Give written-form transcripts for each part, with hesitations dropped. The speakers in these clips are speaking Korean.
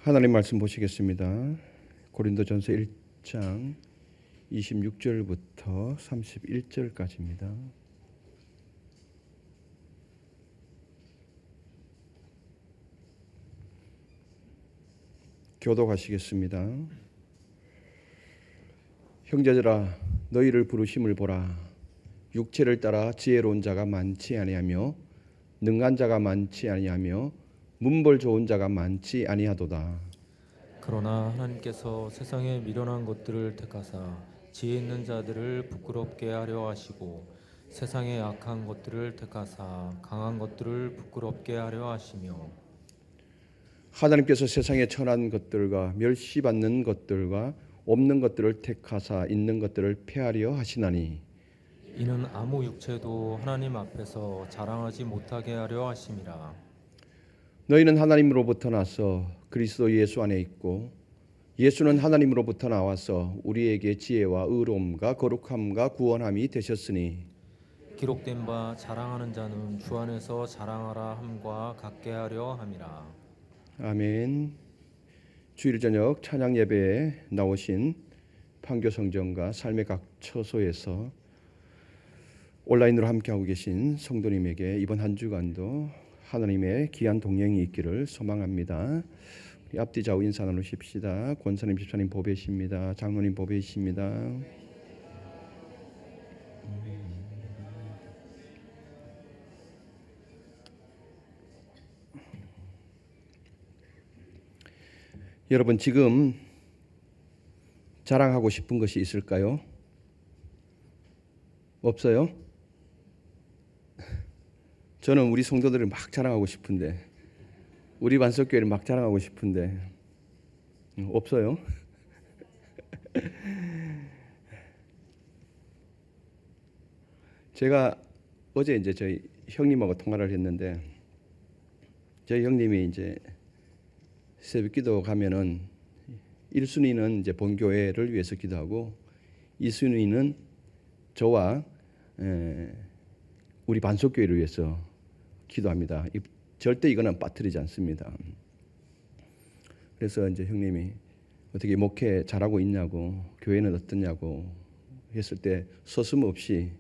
하나님 말씀 보시겠습니다. 고린도전서 1장 26절부터 31절까지입니다. 교독하시겠습니다. 형제들아, 너희를 부르심을 보라. 육체를 따라 지혜로운 자가 많지 아니하며 능한 자가 많지 아니하며 문벌 좋은 자가 많지 아니하도다. 그러나 하나님께서 세상에 미련한 것들을 택하사 지혜 있는 자들을 부끄럽게 하려 하시고 세상에 악한 것들을 택하사 강한 것들을 부끄럽게 하려 하시며 하나님께서 세상에 천한 것들과 멸시받는 것들과 없는 것들을 택하사 있는 것들을 폐하려 하시나니 이는 아무 육체도 하나님 앞에서 자랑하지 못하게 하려 하심이라. 너희는 하나님으로부터 나서 그리스도 예수 안에 있고 예수는 하나님으로부터 나와서 우리에게 지혜와 의로움과 거룩함과 구원함이 되셨으니 기록된 바 자랑하는 자는 주 안에서 자랑하라 함과 같게 하려 함이라. 아멘. 주일 저녁 찬양 예배에 나오신 판교 성전과 삶의 각 처소에서 온라인으로 함께하고 계신 성도님에게 이번 한 주간도 하나님의 귀한 동행이 있기를 소망합니다. 우리 앞뒤 좌우 인사 나누십시다. 권사님, 집사님 보배십니다. 장로님 보배십니다. 여러분, 지금 자랑하고 싶은 것이 있을까요? 없어요? 저는 우리 성도들을 막 자랑하고 싶은데, 우리 반석교회를 막 자랑하고 싶은데 없어요. 제가 어제 이제 저희 형님하고 통화를 했는데, 저희 형님이 이제 새벽기도 가면은 1순위는 이제 본교회를 위해서 기도하고 2순위는 저와 우리 반석교회를 위해서 기도합니다. 절대 이거는 빠뜨리지 않습니다. 그래서 이제 형님이 어떻게 목회 잘하고 있냐고, 교회는 어떠냐고 했을 때 서슴없이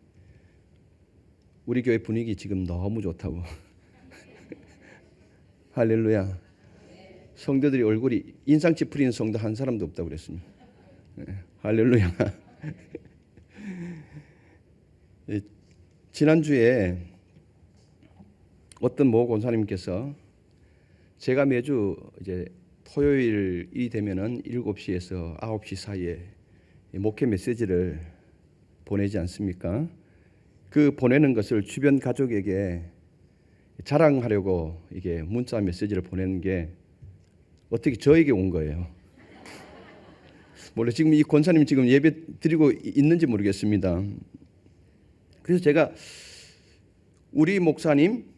우리 교회 분위기 지금 너무 좋다고. 할렐루야. 성도들이 얼굴이 인상 찌푸리는 성도 한 사람도 없다고 그랬습니다. 할렐루야. 지난주에 어떤 모 권사님께서 제가 매주 이제 토요일이 되면은 7시에서 9시 사이에 목회 메시지를 보내지 않습니까? 그 보내는 것을 주변 가족에게 자랑하려고 이게 문자 메시지를 보내는 게 어떻게 저에게 온 거예요. 몰라, 지금 이 권사님 지금 예배 드리고 있는지 모르겠습니다. 그래서 제가 우리 목사님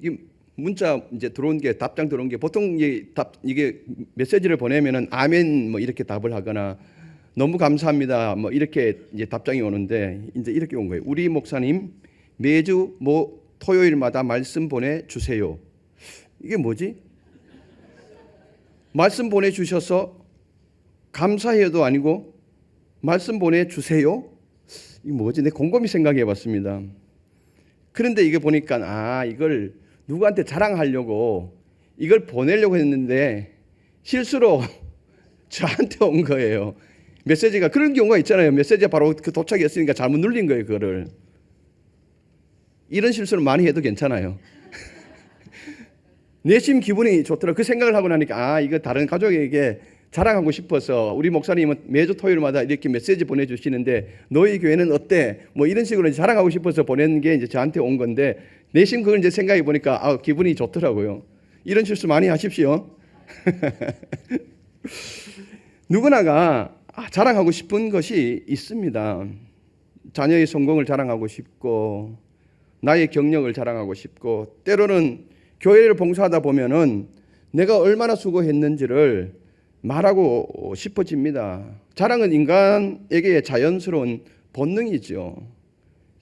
이 문자 이제 들어온 게, 답장 들어온 게 보통 이게 메시지를 보내면은 아멘 뭐 이렇게 답을 하거나 너무 감사합니다 뭐 이렇게 이제 답장이 오는데, 이제 이렇게 온 거예요. 우리 목사님 매주 뭐 토요일마다 말씀 보내 주세요. 이게 뭐지? 말씀 보내 주셔서 감사해도 아니고 말씀 보내 주세요? 이게 뭐지? 내가 곰곰이 생각해 봤습니다. 그런데 이게 보니까 이걸 누구한테 자랑하려고 이걸 보내려고 했는데 실수로 저한테 온 거예요. 메시지가. 그런 경우가 있잖아요. 메시지가 바로 그 도착했으니까 잘못 눌린 거예요, 그거를. 이런 실수를 많이 해도 괜찮아요. 내심 기분이 좋더라. 그 생각을 하고 나니까 이거 다른 가족에게 자랑하고 싶어서, 우리 목사님은 매주 토요일마다 이렇게 메시지 보내주시는데 너희 교회는 어때? 뭐 이런 식으로 자랑하고 싶어서 보낸 게 이제 저한테 온 건데, 내심 그걸 이제 생각해 보니까 기분이 좋더라고요. 이런 실수 많이 하십시오. 누구나가 자랑하고 싶은 것이 있습니다. 자녀의 성공을 자랑하고 싶고, 나의 경력을 자랑하고 싶고, 때로는 교회를 봉사하다 보면은 내가 얼마나 수고했는지를 말하고 싶어집니다. 자랑은 인간에게 자연스러운 본능이죠.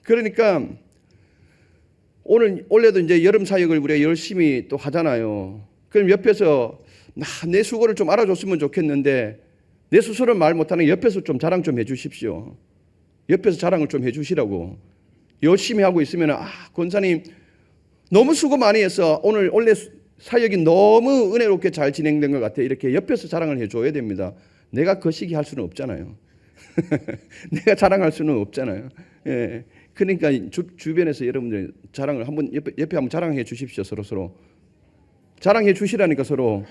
그러니까 올해도 이제 여름 사역을 우리가 열심히 또 하잖아요. 그럼 옆에서 내 수고를 좀 알아줬으면 좋겠는데 내 스스로 말 못하는 옆에서 좀 자랑 좀 해주십시오. 옆에서 자랑을 좀 해주시라고. 열심히 하고 있으면 권사님 너무 수고 많이 해서 오늘 원래 사역이 너무 은혜롭게 잘 진행된 것 같아. 이렇게 옆에서 자랑을 해줘야 됩니다. 내가 그 시기 할 수는 없잖아요. 내가 자랑할 수는 없잖아요. 예. 그러니까 주변에서 여러분들 자랑을 한번 옆에 한번 자랑해 주십시오. 서로 자랑해 주시라니까 서로.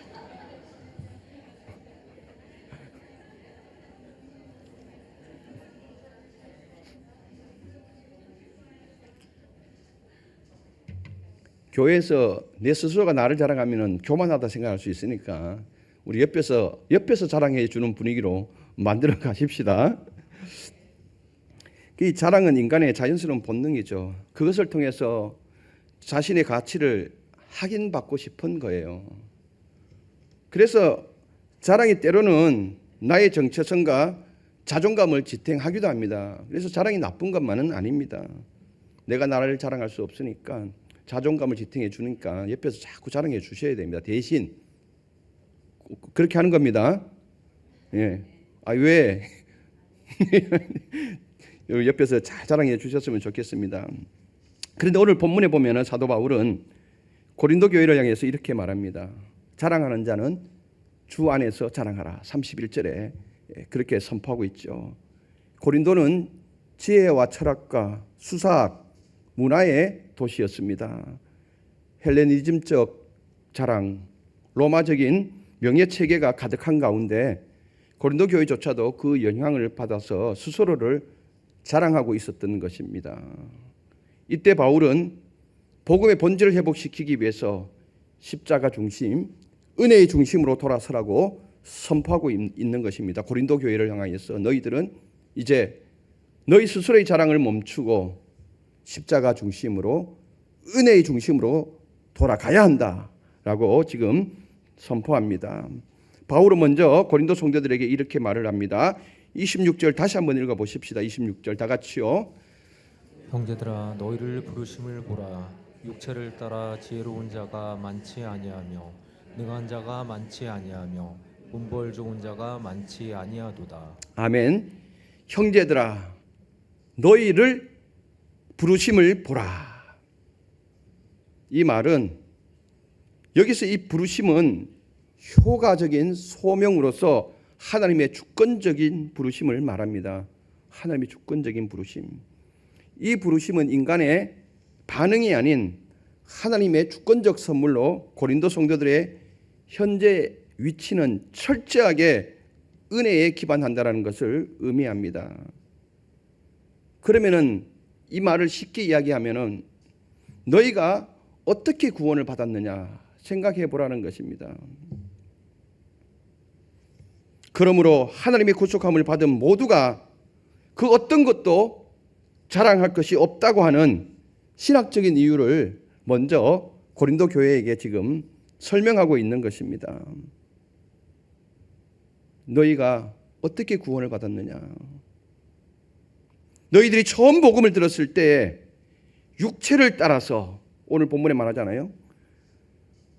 교회에서 내 스스로가 나를 자랑하면은 교만하다 생각할 수 있으니까 우리 옆에서 자랑해 주는 분위기로 만들어 가십시다. 이 자랑은 인간의 자연스러운 본능이죠. 그것을 통해서 자신의 가치를 확인받고 싶은 거예요. 그래서 자랑이 때로는 나의 정체성과 자존감을 지탱하기도 합니다. 그래서 자랑이 나쁜 것만은 아닙니다. 내가 나를 자랑할 수 없으니까 자존감을 지탱해 주니까 옆에서 자꾸 자랑해 주셔야 됩니다. 대신 그렇게 하는 겁니다. 예. 왜? 옆에서 잘 자랑해 주셨으면 좋겠습니다. 그런데 오늘 본문에 보면은 사도 바울은 고린도 교회를 향해서 이렇게 말합니다. 자랑하는 자는 주 안에서 자랑하라. 31절에 그렇게 선포하고 있죠. 고린도는 지혜와 철학과 수사학, 문화의 도시였습니다. 헬레니즘적 자랑, 로마적인 명예체계가 가득한 가운데 고린도 교회조차도 그 영향을 받아서 스스로를 자랑하고 있었던 것입니다. 이때 바울은 복음의 본질을 회복시키기 위해서 십자가 중심, 은혜의 중심으로 돌아서라고 선포하고 있는 것입니다. 고린도 교회를 향하여서 너희들은 이제 너희 스스로의 자랑을 멈추고 십자가 중심으로 은혜의 중심으로 돌아가야 한다라고 지금 선포합니다. 바울은 먼저 고린도 성도들에게 이렇게 말을 합니다. 26절 다시 한번 읽어보십시다. 26절 다 같이요. 형제들아 너희를 부르심을 보라. 육체를 따라 지혜로운 자가 많지 아니하며 능한 자가 많지 아니하며 문벌 좋은 자가 많지 아니하도다. 아멘. 형제들아 너희를 부르심을 보라. 이 말은 여기서 이 부르심은 효과적인 소명으로서 하나님의 주권적인 부르심을 말합니다. 하나님의 주권적인 부르심. 이 부르심은 인간의 반응이 아닌 하나님의 주권적 선물로 고린도 성도들의 현재 위치는 철저하게 은혜에 기반한다는 것을 의미합니다. 그러면은 이 말을 쉽게 이야기하면은 너희가 어떻게 구원을 받았느냐 생각해 보라는 것입니다. 그러므로 하나님의 구속함을 받은 모두가 그 어떤 것도 자랑할 것이 없다고 하는 신학적인 이유를 먼저 고린도 교회에게 지금 설명하고 있는 것입니다. 너희가 어떻게 구원을 받았느냐? 너희들이 처음 복음을 들었을 때 육체를 따라서 오늘 본문에 말하잖아요.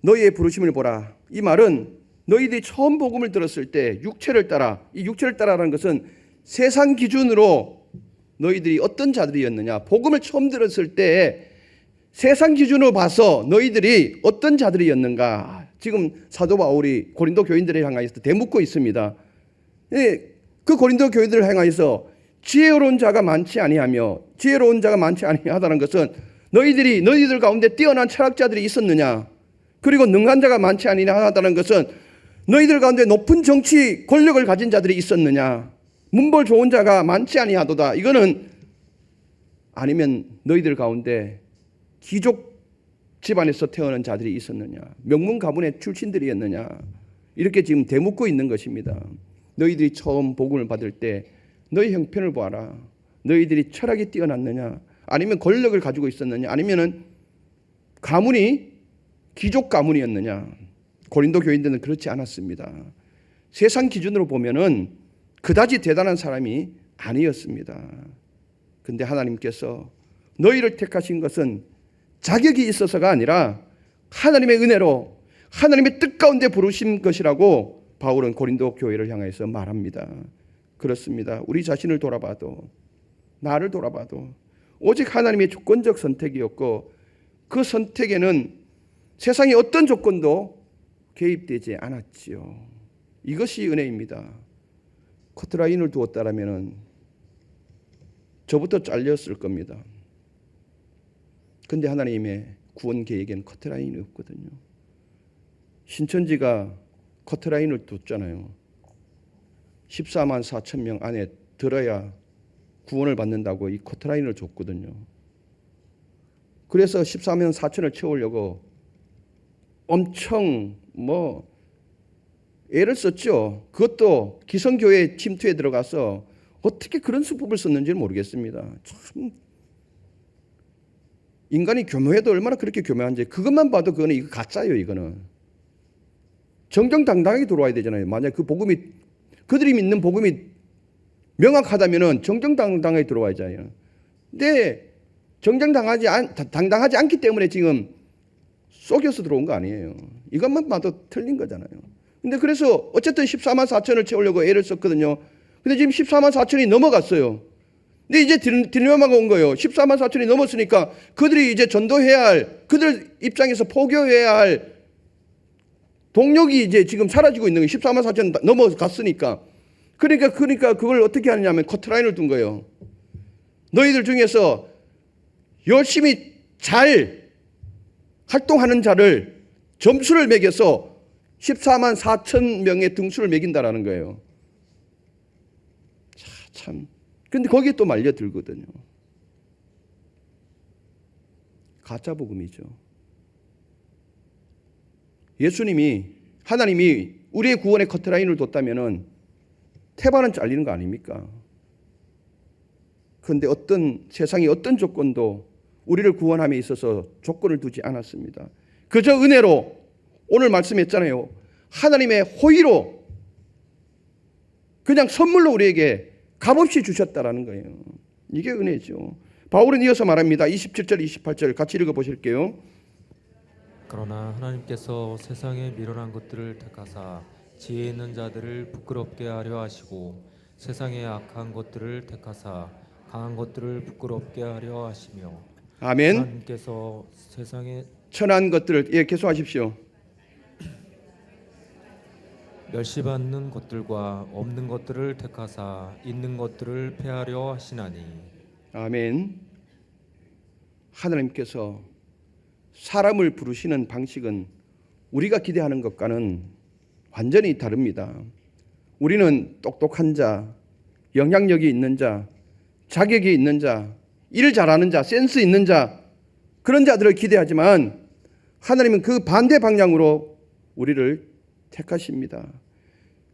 너희의 부르심을 보라. 이 말은 너희들이 처음 복음을 들었을 때 육체를 따라, 이 육체를 따라라는 것은 세상 기준으로 너희들이 어떤 자들이었느냐. 복음을 처음 들었을 때 세상 기준으로 봐서 너희들이 어떤 자들이었는가. 지금 사도 바울이 고린도 교인들을 향하여서 대묻고 있습니다. 그 고린도 교인들을 향하여서 지혜로운 자가 많지 아니하며 지혜로운 자가 많지 아니하다는 것은 너희들 가운데 뛰어난 철학자들이 있었느냐. 그리고 능한 자가 많지 아니하다는 것은 너희들 가운데 높은 정치 권력을 가진 자들이 있었느냐. 문벌 좋은 자가 많지 아니하도다. 이거는 아니면 너희들 가운데 귀족 집안에서 태어난 자들이 있었느냐. 명문 가문의 출신들이었느냐. 이렇게 지금 대묻고 있는 것입니다. 너희들이 처음 복음을 받을 때 너희 형편을 보아라. 너희들이 철학이 뛰어났느냐. 아니면 권력을 가지고 있었느냐. 아니면은 가문이 귀족 가문이었느냐. 고린도 교인들은 그렇지 않았습니다. 세상 기준으로 보면은 그다지 대단한 사람이 아니었습니다. 근데 하나님께서 너희를 택하신 것은 자격이 있어서가 아니라 하나님의 은혜로 하나님의 뜻 가운데 부르신 것이라고 바울은 고린도 교회를 향해서 말합니다. 그렇습니다. 우리 자신을 돌아봐도, 나를 돌아봐도 오직 하나님의 주권적 선택이었고, 그 선택에는 세상의 어떤 조건도 개입되지 않았지요. 이것이 은혜입니다. 커트라인을 두었다라면 저부터 잘렸을 겁니다. 근데 하나님의 구원 계획엔 커트라인이 없거든요. 신천지가 커트라인을 뒀잖아요. 14만 4천 명 안에 들어야 구원을 받는다고 이 커트라인을 줬거든요. 그래서 14만 4천을 채우려고 엄청 애를 썼죠. 그것도 기성교회 침투에 들어가서 어떻게 그런 수법을 썼는지는 모르겠습니다. 참 인간이 교묘해도 얼마나 그렇게 교묘한지 그것만 봐도 그거는 이거 가짜예요. 이거는 정정당당하게 들어와야 되잖아요. 만약 그 복음이 그들이 믿는 복음이 명확하다면은 정정당당하게 들어와야죠. 근데 당당하지 않기 때문에 지금 속여서 들어온 거 아니에요. 이것만 봐도 틀린 거잖아요. 근데 그래서 어쨌든 14만 4천을 채우려고 애를 썼거든요. 근데 지금 14만 4천이 넘어갔어요. 근데 이제 딜레마가 온 거예요. 14만 4천이 넘었으니까 그들이 이제 전도해야 할, 그들 입장에서 포교해야 할 동력이 이제 지금 사라지고 있는 거예요. 14만 4천 넘어갔으니까. 그러니까 그걸 어떻게 하느냐면 커트라인을 둔 거예요. 너희들 중에서 열심히 잘 활동하는 자를 점수를 매겨서 14만 4천 명의 등수를 매긴다라는 거예요. 참. 근데 거기에 또 말려들거든요. 가짜 복음이죠. 하나님이 우리의 구원의 커트라인을 뒀다면은 태반은 잘리는 거 아닙니까? 그런데 세상의 어떤 조건도 우리를 구원함에 있어서 조건을 두지 않았습니다. 그저 은혜로, 오늘 말씀했잖아요. 하나님의 호의로 그냥 선물로 우리에게 값없이 주셨다라는 거예요. 이게 은혜죠. 바울은 이어서 말합니다. 27절 28절 같이 읽어보실게요. 그러나 하나님께서 세상에 미련한 것들을 택하사 지혜 있는 자들을 부끄럽게 하려 하시고 세상의 악한 것들을 택하사 강한 것들을 부끄럽게 하려 하시며 아멘. 하나님께서 세상에 천한 것들을 계속하십시오. 멸시받는 것들과 없는 것들을 택하사 있는 것들을 폐하려 하시나니. 아멘. 하나님께서 사람을 부르시는 방식은 우리가 기대하는 것과는 완전히 다릅니다. 우리는 똑똑한 자, 영향력이 있는 자, 자격이 있는 자, 일 잘하는 자, 센스 있는 자, 그런 자들을 기대하지만 하나님은 그 반대 방향으로 우리를 택하십니다.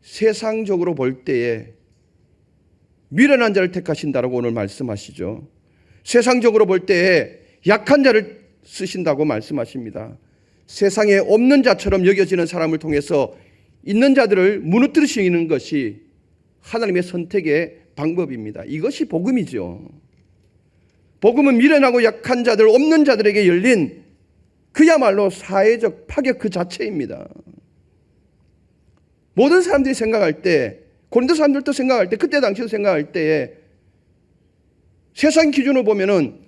세상적으로 볼 때에 미련한 자를 택하신다라고 오늘 말씀하시죠. 세상적으로 볼 때에 약한 자를 쓰신다고 말씀하십니다. 세상에 없는 자처럼 여겨지는 사람을 통해서 있는 자들을 무너뜨리시는 것이 하나님의 선택의 방법입니다. 이것이 복음이죠. 복음은 미련하고 약한 자들, 없는 자들에게 열린 그야말로 사회적 파격 그 자체입니다. 모든 사람들이 생각할 때, 고린도 사람들도 생각할 때, 그때 당시도 생각할 때에 세상 기준으로 보면은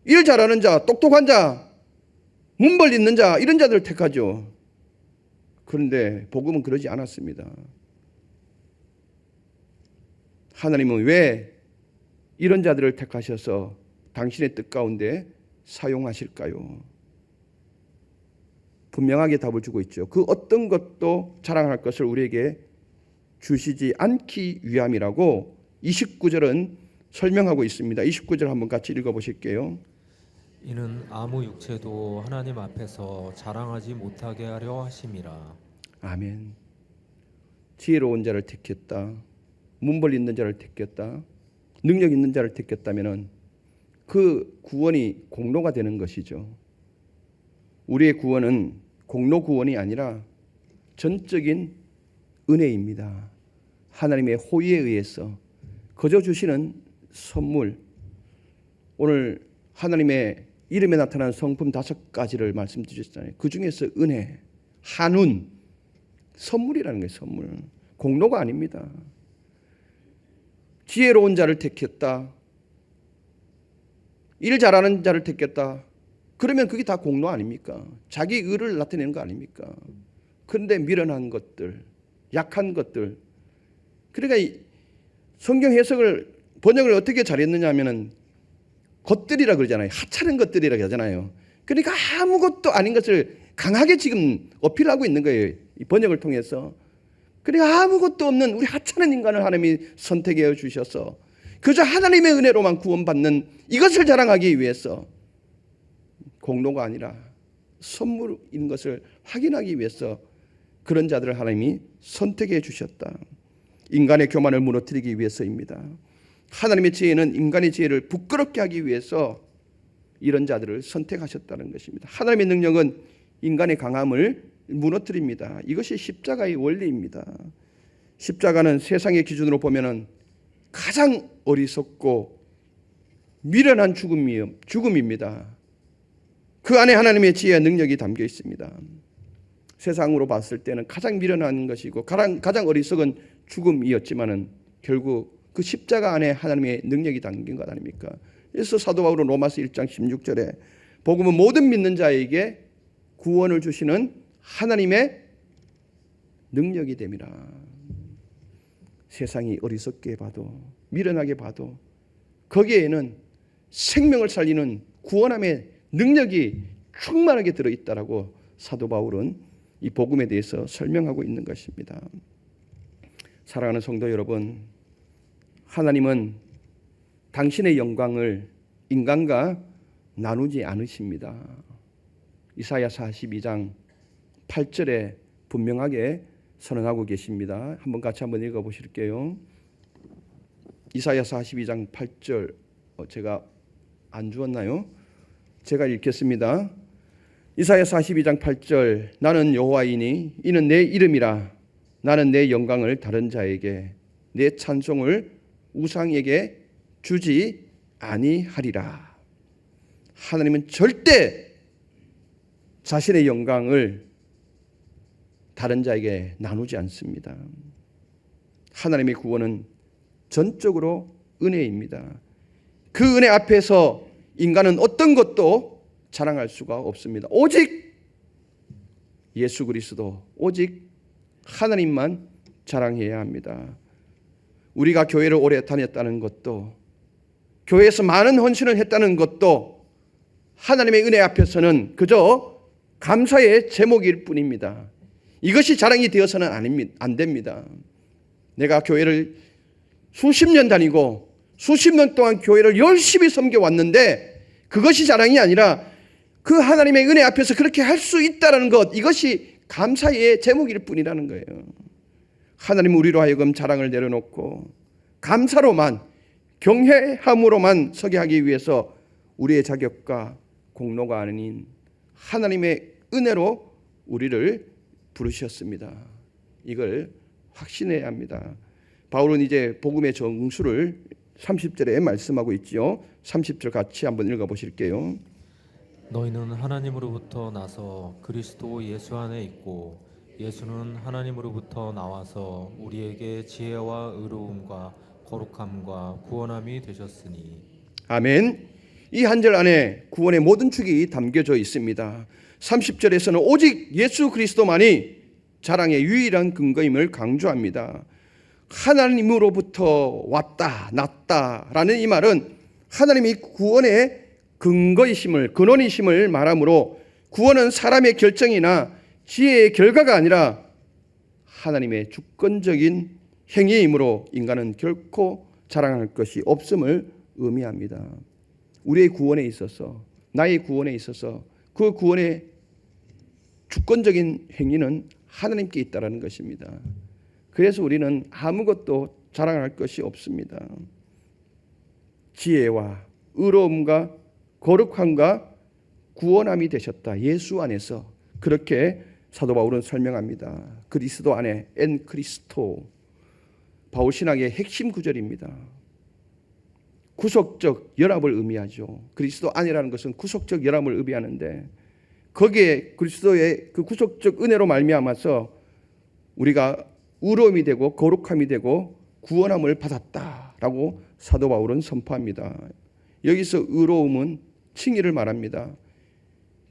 일 잘하는 자, 똑똑한 자, 문벌 있는 자, 이런 자들을 택하죠. 그런데 복음은 그러지 않았습니다. 하나님은 왜 이런 자들을 택하셔서 당신의 뜻 가운데 사용하실까요? 분명하게 답을 주고 있죠. 그 어떤 것도 자랑할 것을 우리에게 주시지 않기 위함이라고 29절은 설명하고 있습니다. 29절 한번 같이 읽어보실게요. 이는 아무 육체도 하나님 앞에서 자랑하지 못하게 하려 하심이라. 아멘. 지혜로운 자를 택했다. 문벌 있는 자를 택했다. 능력 있는 자를 택했다면은 그 구원이 공로가 되는 것이죠. 우리의 구원은 공로 구원이 아니라 전적인 은혜입니다. 하나님의 호의에 의해서 거저 주시는 선물. 오늘 하나님의 이름에 나타난 성품 5가지를 말씀드렸잖아요. 그 중에서 은혜, 한운, 선물이라는 거예요. 선물. 공로가 아닙니다. 지혜로운 자를 택했다. 일 잘하는 자를 택했다. 그러면 그게 다 공로 아닙니까? 자기 의를 나타내는 거 아닙니까? 그런데 미련한 것들, 약한 것들. 그러니까 성경 해석을 번역을 어떻게 잘했느냐 하면은 것들이라 그러잖아요. 하찮은 것들이라 그러잖아요. 그러니까 아무것도 아닌 것을 강하게 지금 어필하고 있는 거예요. 이 번역을 통해서. 그러니까 아무것도 없는 우리 하찮은 인간을 하나님이 선택해 주셔서 그저 하나님의 은혜로만 구원받는 이것을 자랑하기 위해서 공로가 아니라 선물인 것을 확인하기 위해서 그런 자들을 하나님이 선택해 주셨다. 인간의 교만을 무너뜨리기 위해서입니다. 하나님의 지혜는 인간의 지혜를 부끄럽게 하기 위해서 이런 자들을 선택하셨다는 것입니다. 하나님의 능력은 인간의 강함을 무너뜨립니다. 이것이 십자가의 원리입니다. 십자가는 세상의 기준으로 보면은 가장 어리석고 미련한 죽음입니다. 그 안에 하나님의 지혜와 능력이 담겨 있습니다. 세상으로 봤을 때는 가장 미련한 것이고 가장 어리석은 죽음이었지만은 결국 그 십자가 안에 하나님의 능력이 담긴 것 아닙니까? 그래서 사도 바울은 로마서 1장 16절에 복음은 모든 믿는 자에게 구원을 주시는 하나님의 능력이 됨이라. 세상이 어리석게 봐도 미련하게 봐도 거기에는 생명을 살리는 구원함의 능력이 충만하게 들어있다라고 사도 바울은 이 복음에 대해서 설명하고 있는 것입니다. 사랑하는 성도 여러분, 하나님은 당신의 영광을 인간과 나누지 않으십니다. 이사야 42장 8절에 분명하게 선언하고 계십니다. 같이 한번 읽어보실게요. 이사야 42장 8절 제가 안 주었나요? 제가 읽겠습니다. 이사야 42장 8절 나는 여호와이니 이는 내 이름이라 나는 내 영광을 다른 자에게 내 찬송을 우상에게 주지 아니하리라. 하나님은 절대 자신의 영광을 다른 자에게 나누지 않습니다. 하나님의 구원은 전적으로 은혜입니다. 그 은혜 앞에서 인간은 어떤 것도 자랑할 수가 없습니다. 오직 예수 그리스도, 오직 하나님만 자랑해야 합니다. 우리가 교회를 오래 다녔다는 것도, 교회에서 많은 헌신을 했다는 것도 하나님의 은혜 앞에서는 그저 감사의 제목일 뿐입니다. 이것이 자랑이 되어서는 안 됩니다. 내가 교회를 수십 년 다니고 수십 년 동안 교회를 열심히 섬겨왔는데 그것이 자랑이 아니라 그 하나님의 은혜 앞에서 그렇게 할 수 있다는 것, 이것이 감사의 제목일 뿐이라는 거예요. 하나님 우리로 하여금 자랑을 내려놓고 감사로만, 경외함으로만 서게 하기 위해서 우리의 자격과 공로가 아닌 하나님의 은혜로 우리를 부르셨습니다. 이걸 확신해야 합니다. 바울은 이제 복음의 정수를 30절에 말씀하고 있지요. 30절 같이 한번 읽어보실게요. 너희는 하나님으로부터 나서 그리스도 예수 안에 있고 예수는 하나님으로부터 나와서 우리에게 지혜와 의로움과 거룩함과 구원함이 되셨으니. 아멘. 이 한 절 안에 구원의 모든 축이 담겨져 있습니다. 30절에서는 오직 예수 그리스도만이 자랑의 유일한 근거임을 강조합니다. 하나님으로부터 왔다, 났다라는 이 말은 하나님이 구원의 근거이심을, 근원이심을 말하므로 구원은 사람의 결정이나 지혜의 결과가 아니라 하나님의 주권적인 행위이므로 인간은 결코 자랑할 것이 없음을 의미합니다. 우리의 구원에 있어서, 나의 구원에 있어서 그 구원의 주권적인 행위는 하나님께 있다는 것입니다. 그래서 우리는 아무것도 자랑할 것이 없습니다. 지혜와 의로움과 거룩함과 구원함이 되셨다. 예수 안에서. 그렇게 사도 바울은 설명합니다. 그리스도 안에, 엔 크리스토. 바울 신학의 핵심 구절입니다. 구속적 연합을 의미하죠. 그리스도 안이라는 것은 구속적 연합을 의미하는데 거기에 그리스도의 그 구속적 은혜로 말미암아서 우리가 의로움이 되고 거룩함이 되고 구원함을 받았다라고 사도 바울은 선포합니다. 여기서 의로움은 칭의를 말합니다.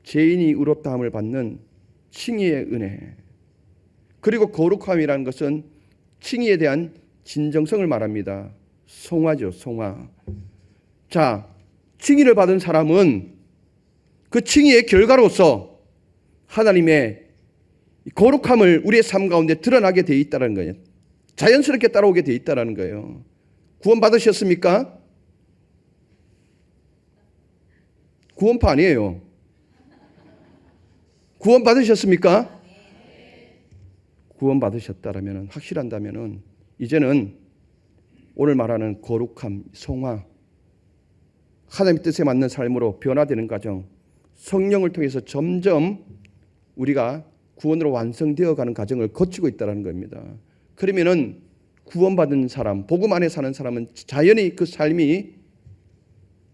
죄인이 의롭다함을 받는 칭의의 은혜. 그리고 거룩함이라는 것은 칭의에 대한 진정성을 말합니다. 송화죠, 송화. 자, 칭의를 받은 사람은 그 칭의의 결과로서 하나님의 거룩함을 우리의 삶 가운데 드러나게 돼 있다는 거예요. 자연스럽게 따라오게 돼 있다는 거예요. 구원 받으셨습니까? 구원파 아니에요. 구원 받으셨습니까? 구원 받으셨다라면, 확실한다면 이제는 오늘 말하는 거룩함, 송화, 하나님의 뜻에 맞는 삶으로 변화되는 과정, 성령을 통해서 점점 우리가 구원으로 완성되어 가는 과정을 거치고 있다는 겁니다. 그러면은 구원받은 사람, 복음 안에 사는 사람은 자연히 그 삶이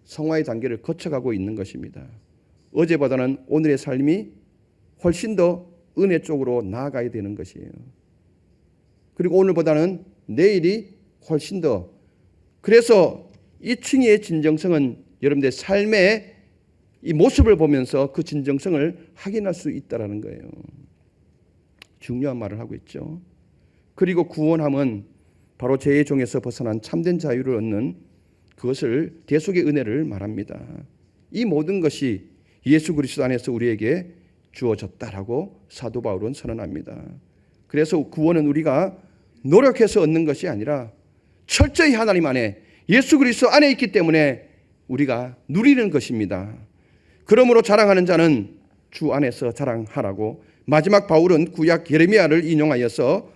성화의 단계를 거쳐가고 있는 것입니다. 어제보다는 오늘의 삶이 훨씬 더 은혜 쪽으로 나아가야 되는 것이에요. 그리고 오늘보다는 내일이 훨씬 더. 그래서 이 칭의의 진정성은 여러분들의 삶의 이 모습을 보면서 그 진정성을 확인할 수 있다는 거예요. 중요한 말을 하고 있죠. 그리고 구원함은 바로 죄의 종에서 벗어난 참된 자유를 얻는 그것을 대속의 은혜를 말합니다. 이 모든 것이 예수 그리스도 안에서 우리에게 주어졌다라고 사도 바울은 선언합니다. 그래서 구원은 우리가 노력해서 얻는 것이 아니라 철저히 하나님 안에 예수 그리스도 안에 있기 때문에 우리가 누리는 것입니다. 그러므로 자랑하는 자는 주 안에서 자랑하라고 마지막 바울은 구약 예레미야를 인용하여서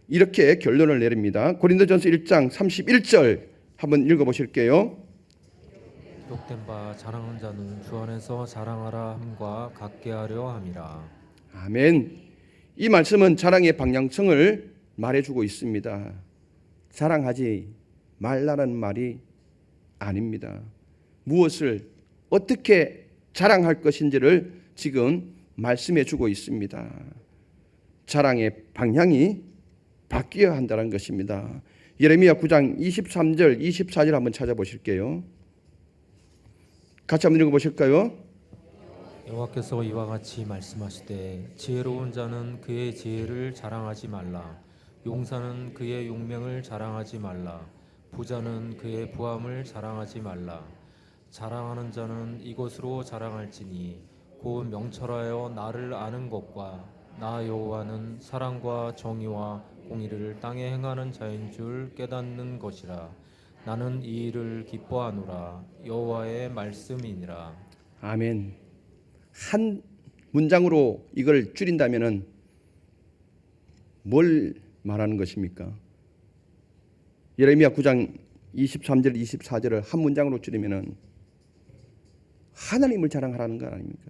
이렇게 결론을 내립니다. 고린도전서 1장 31절 한번 읽어보실게요. 기록된 바 자랑하는 자는 주 안에서 자랑하라 함과 같게 하려 함이라. 아멘. 이 말씀은 자랑의 방향성을 말해주고 있습니다. 자랑하지 말라는 말이 아닙니다. 무엇을 어떻게 자랑할 것인지를 지금 말씀해주고 있습니다. 자랑의 방향이 바뀌어야 한다는 것입니다. 예레미야 9장 23절 24절 한번 찾아보실게요. 같이 한번 읽어보실까요? 여호와께서 이와 같이 말씀하시되 지혜로운 자는 그의 지혜를 자랑하지 말라. 용사는 그의 용명을 자랑하지 말라. 부자는 그의 부함을 자랑하지 말라. 자랑하는 자는 이것으로 자랑할지니 곧 명철하여 나를 아는 것과 나 여호와는 사랑과 정의와 공의를 땅에 행하는 자인 줄 깨닫는 것이라. 나는 이 일을 기뻐하노라. 여호와의 말씀이니라. 아멘. 한 문장으로 이걸 줄인다면은 뭘 말하는 것입니까? 예레미야 9장 23절 24절을 한 문장으로 줄이면은 하나님을 자랑하라는 거 아닙니까?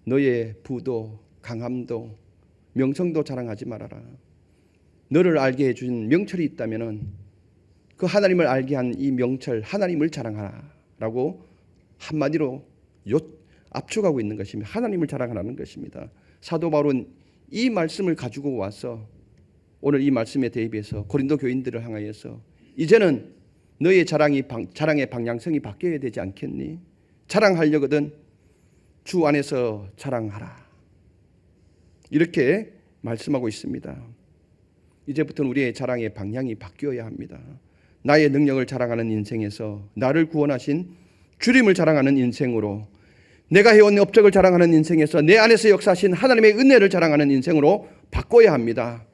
너의 부도 강함도 명성도 자랑하지 말아라. 너를 알게 해준 명철이 있다면은 그 하나님을 알게 한 이 명철 하나님을 자랑하라라고 한마디로 압축하고 있는 것입니다. 하나님을 자랑하라는 것입니다. 사도 바울은 이 말씀을 가지고 와서 오늘 이 말씀에 대입해서 고린도 교인들을 향하여서 이제는 너의 자랑의 방향성이 바뀌어야 되지 않겠니? 자랑하려거든 주 안에서 자랑하라. 이렇게 말씀하고 있습니다. 이제부터는 우리의 자랑의 방향이 바뀌어야 합니다. 나의 능력을 자랑하는 인생에서 나를 구원하신 주님을 자랑하는 인생으로, 내가 해온 업적을 자랑하는 인생에서 내 안에서 역사하신 하나님의 은혜를 자랑하는 인생으로 바꿔야 합니다.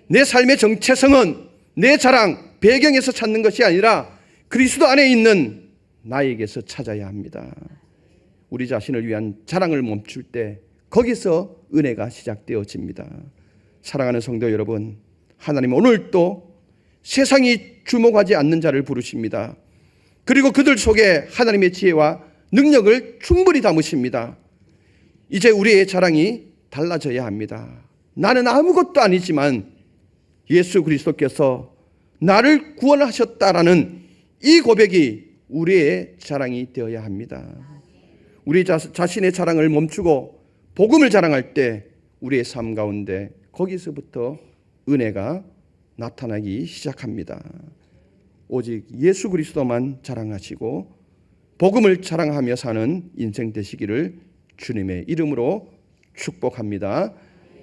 내 삶의 정체성은 내 자랑, 배경에서 찾는 것이 아니라 그리스도 안에 있는 나에게서 찾아야 합니다. 우리 자신을 위한 자랑을 멈출 때 거기서 은혜가 시작되어집니다. 사랑하는 성도 여러분, 하나님 오늘 또 세상이 주목하지 않는 자를 부르십니다. 그리고 그들 속에 하나님의 지혜와 능력을 충분히 담으십니다. 이제 우리의 자랑이 달라져야 합니다. 나는 아무것도 아니지만 예수 그리스도께서 나를 구원하셨다라는 이 고백이 우리의 자랑이 되어야 합니다. 우리 자신의 자랑을 멈추고 복음을 자랑할 때 우리의 삶 가운데 거기서부터 은혜가 나타나기 시작합니다. 오직 예수 그리스도만 자랑하시고 복음을 자랑하며 사는 인생 되시기를 주님의 이름으로 축복합니다.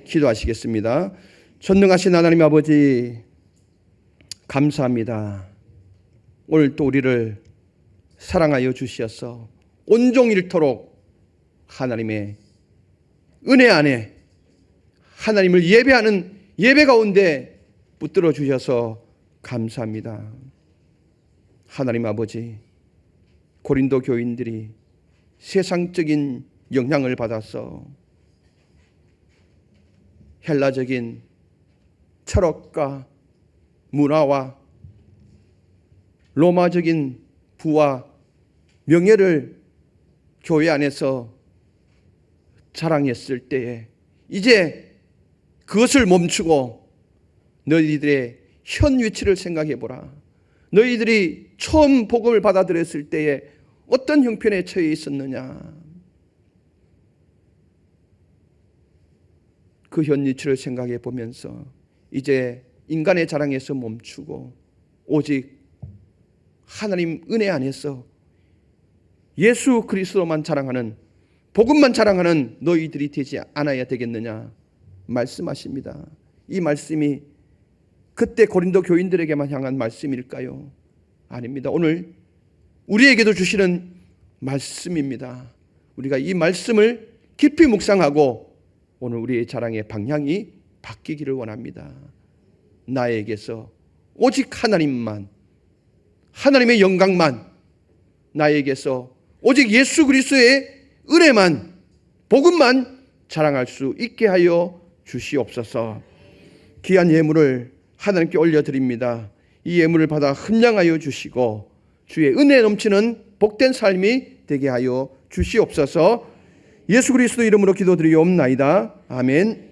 기도하시겠습니다. 전능하신 하나님 아버지, 감사합니다. 오늘 또 우리를 사랑하여 주시어서 온종일토록 하나님의 은혜 안에 하나님을 예배하는 예배 가운데 붙들어 주셔서 감사합니다. 하나님 아버지, 고린도 교인들이 세상적인 영향을 받아서 헬라적인 철학과 문화와 로마적인 부와 명예를 교회 안에서 자랑했을 때에 이제 그것을 멈추고 너희들의 현 위치를 생각해 보라. 너희들이 처음 복음을 받아들였을 때에 어떤 형편에 처해 있었느냐. 그 현 위치를 생각해 보면서 이제 인간의 자랑에서 멈추고 오직 하나님 은혜 안에서 예수 그리스도만 자랑하는, 복음만 자랑하는 너희들이 되지 않아야 되겠느냐 말씀하십니다. 이 말씀이 그때 고린도 교인들에게만 향한 말씀일까요? 아닙니다. 오늘 우리에게도 주시는 말씀입니다. 우리가 이 말씀을 깊이 묵상하고 오늘 우리의 자랑의 방향이 바뀌기를 원합니다. 나에게서 오직 하나님만, 하나님의 영광만, 나에게서 오직 예수 그리스도의 은혜만, 복음만 자랑할 수 있게 하여 주시옵소서. 귀한 예물을 하나님께 올려드립니다. 이 예물을 받아 흠량하여 주시고 주의 은혜 넘치는 복된 삶이 되게 하여 주시옵소서. 예수 그리스도 이름으로 기도드리옵나이다. 아멘.